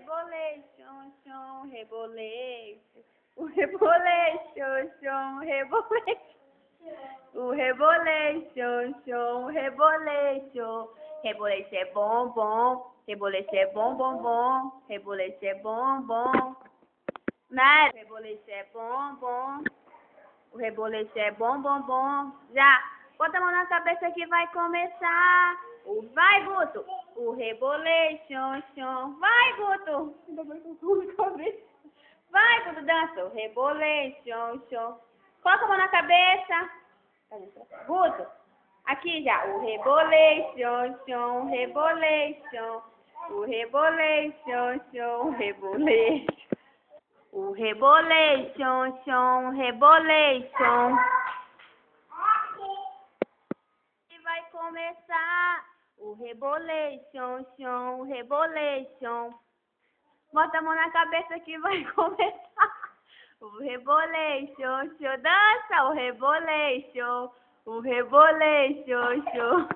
rebolation, chão, rebolation. O rebolation, chão, rebolation. O rebolation, chão, rebolation. Rebolation é bom, bom. Rebolation é bom, bom, bom. Rebolation é bom, bom. Né? O rebolation é bom, bom. O rebolation é bom, bom, bom. Já. Bota a mão na cabeça que vai começar. Vai, Guto. O rebolation, chão. Vai, Guto. Vai, Guto, dança. O rebolation, chão. Coloca a mão na cabeça. Guto. Aqui já. O rebolation, chão. Rebolation. O rebolation, chão. Rebolation. O rebolation, chão. Rebolation. Vai começar o rebolation, chão, rebolation. Bota a mão na cabeça que vai começar o rebolation, chão. Dança o rebolation, chão.